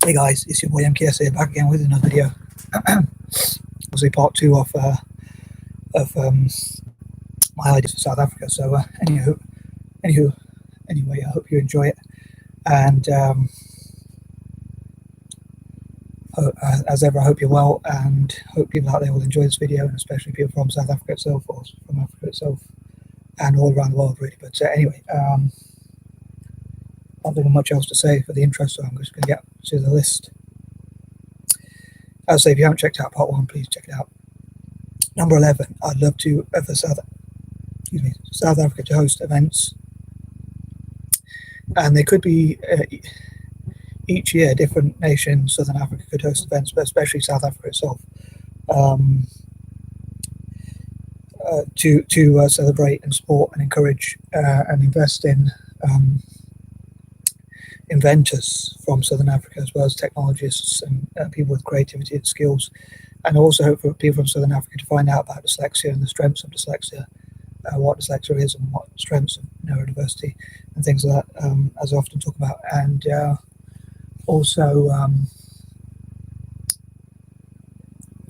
Hey guys, it's your boy M.K.S here, back again with another video. Obviously part 2 of my ideas for South Africa. So anyway, I hope you enjoy it, and as ever, I hope you're well, and hope people out there will enjoy this video, and especially people from South Africa itself, or from Africa itself, and all around the world really. But anyway, nothing much else to say for the intro, so I'm just going to get to the list. As I say, if you haven't checked out part 1, please check it out. Number 11, I'd love to for South Africa to host events, and they could be each year different nations. Southern Africa could host events, but especially South Africa itself, to celebrate and support and encourage and invest in inventors from Southern Africa, as well as technologists and people with creativity and skills, and also hope for people from Southern Africa to find out about dyslexia and the strengths of dyslexia, what dyslexia is and what strengths of neurodiversity and things like that, as I often talk about. And also, I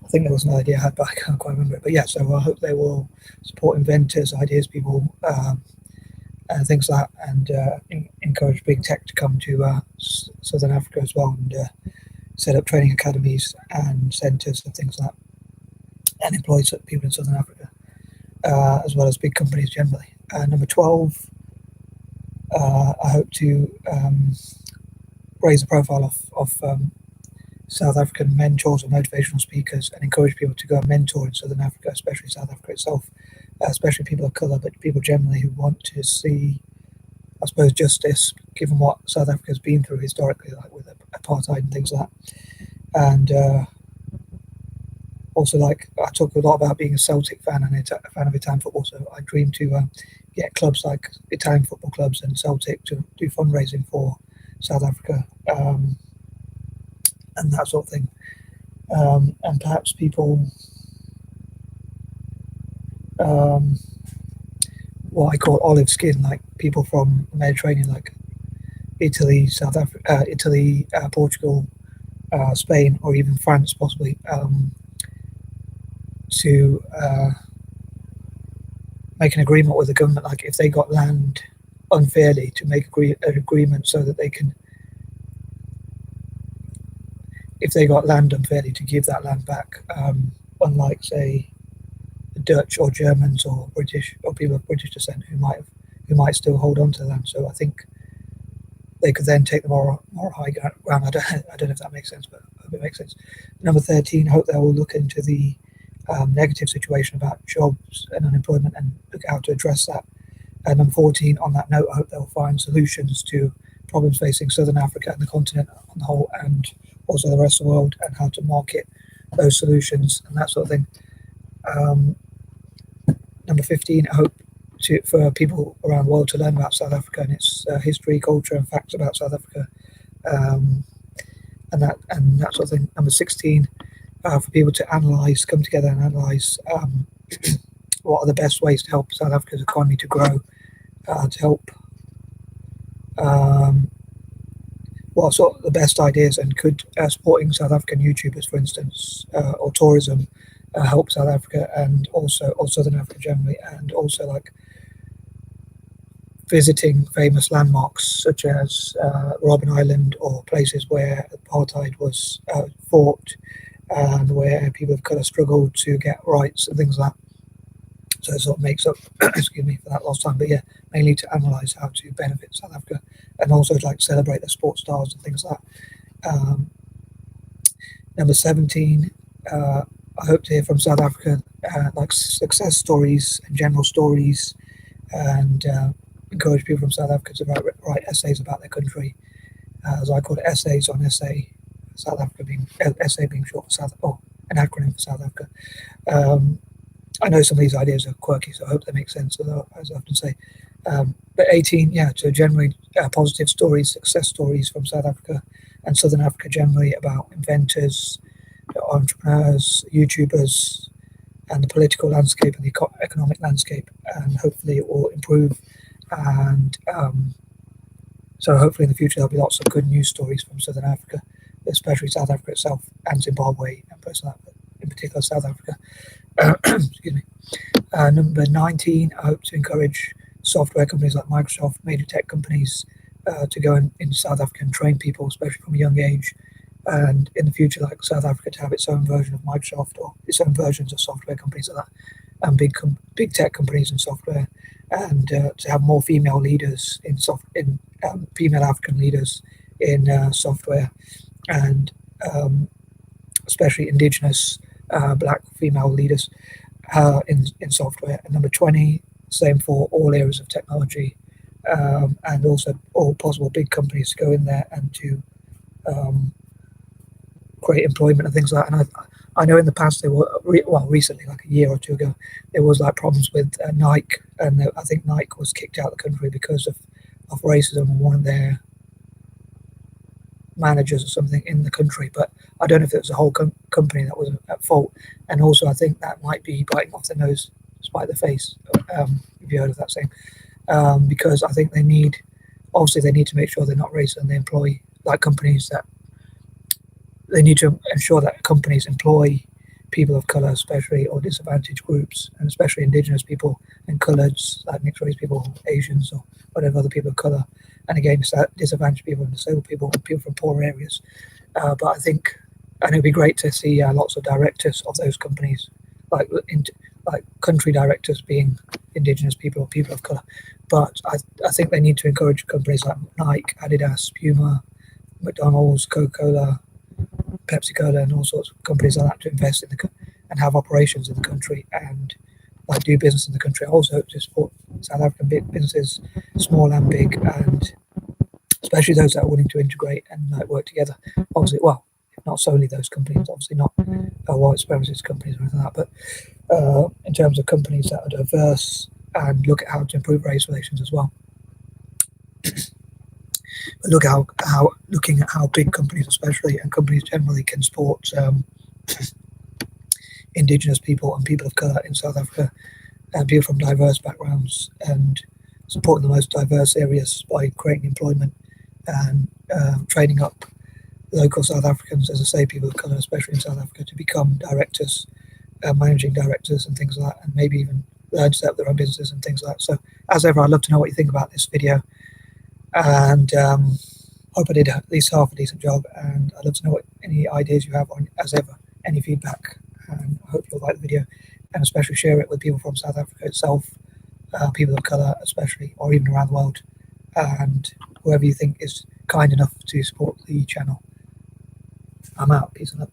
think there was an idea I had, but I can't quite remember it. But yeah, so I hope they will support inventors, ideas people, and things like that, and encourage big tech to come to Southern Africa as well, and set up training academies and centres and things like that, and employ people in Southern Africa, as well as big companies generally. Number 12, I hope to raise the profile of South African mentors or motivational speakers, and encourage people to go and mentor in Southern Africa, especially South Africa itself, especially people of colour, but people generally who want to see, I suppose, justice, given what South Africa has been through historically, like with apartheid and things like that. And also, like, I talk a lot about being a Celtic fan and a fan of Italian football, so I dream to get clubs like Italian football clubs and Celtic to do fundraising for South Africa, and that sort of thing. And perhaps people, what I call olive skin, like people from the Mediterranean, like Italy, South Africa, Portugal, Spain, or even France possibly, to make an agreement with the government, like if they got land unfairly, to make an agreement so that they can, if they got land unfairly, to give that land back, unlike, say, the Dutch or Germans or British or people of British descent who might still hold on to the land. So I think they could then take the more high ground. I don't know if that makes sense, but I hope it makes sense. Number 13, I hope they will look into the negative situation about jobs and unemployment and look how to address that. And number 14, on that note, I hope they'll find solutions to problems facing Southern Africa and the continent on the whole, and also the rest of the world, and how to market those solutions and that sort of thing. Number 15, I hope for people around the world to learn about South Africa and its history, culture, and facts about South Africa, and that sort of thing. Number 16, for people to come together and analyse what are the best ways to help South Africa's economy to grow, to help what are sort of the best ideas, and could supporting South African YouTubers, for instance, or tourism, help South Africa, and also or Southern Africa generally, and also like visiting famous landmarks such as Robben Island, or places where apartheid was fought, and where people of colour struggled to get rights and things like that. So it sort of makes up, excuse me for that lost time, but yeah, mainly to analyse how to benefit South Africa, and also to like celebrate the sports stars and things like that. Number 17, I hope to hear from South Africa, like success stories and general stories, and encourage people from South Africa to write essays about their country, as I call it, essays on essay. South Africa being essay being short for an acronym for South Africa. I know some of these ideas are quirky, so I hope they make sense, as I often say. But 18, yeah, to generate positive stories, success stories from South Africa and Southern Africa generally, about inventors, entrepreneurs, YouTubers, and the political landscape and the economic landscape, and hopefully it will improve. And so hopefully in the future there'll be lots of good news stories from Southern Africa, especially South Africa itself and Zimbabwe, and in particular South Africa. Excuse me. Number 19, I hope to encourage software companies like Microsoft, major tech companies, to go in South Africa and train people, especially from a young age. And in the future, like South Africa, to have its own version of Microsoft or its own versions of software companies like that, and big tech companies in software, and to have more female leaders female African leaders in software, and especially indigenous black female leaders in software. And number 20, same for all areas of technology, and also all possible big companies to go in there and to create employment and things like that. And I know in the past there were, recently, like a year or two ago, there was like problems with Nike, and I think Nike was kicked out of the country because of racism on one of their managers or something in the country. But I don't know if it was the whole company that was at fault. And also I think that might be biting off the nose, spite the face, if you heard of that saying, because I think they need to make sure they're not racist, and they employ like companies that they need to ensure that companies employ people of color, especially, or disadvantaged groups, and especially indigenous people and coloreds, like mixed race people, Asians, or whatever other people of color. And again, disadvantaged people and disabled people and people from poor areas. But I think, and it'd be great to see lots of directors of those companies, like country directors being indigenous people or people of color. But I think they need to encourage companies like Nike, Adidas, Puma, McDonald's, Coca-Cola, Pepsi-Cola, and all sorts of companies like that to invest in and have operations in the country and like do business in the country. I also hope to support South African big businesses, small and big, and especially those that are willing to integrate and like work together. Obviously, well, not solely those companies, obviously not white supremacist companies or anything like that, but in terms of companies that are diverse and look at how to improve race relations as well. But looking at how big companies, especially, and companies generally, can support indigenous people and people of color in South Africa, and people from diverse backgrounds, and supporting the most diverse areas by creating employment and training up local South Africans, as I say, people of color, especially in South Africa, to become directors, managing directors and things like that, and maybe even learn to set up their own businesses and things like that. So as ever, I'd love to know what you think about this video, and hope I did at least half a decent job, and I'd love to know what any ideas you have on, as ever, any feedback, and I hope you'll like the video, and especially share it with people from South Africa itself, people of colour especially, or even around the world, and whoever you think is kind enough to support the channel. I'm out. Peace and love.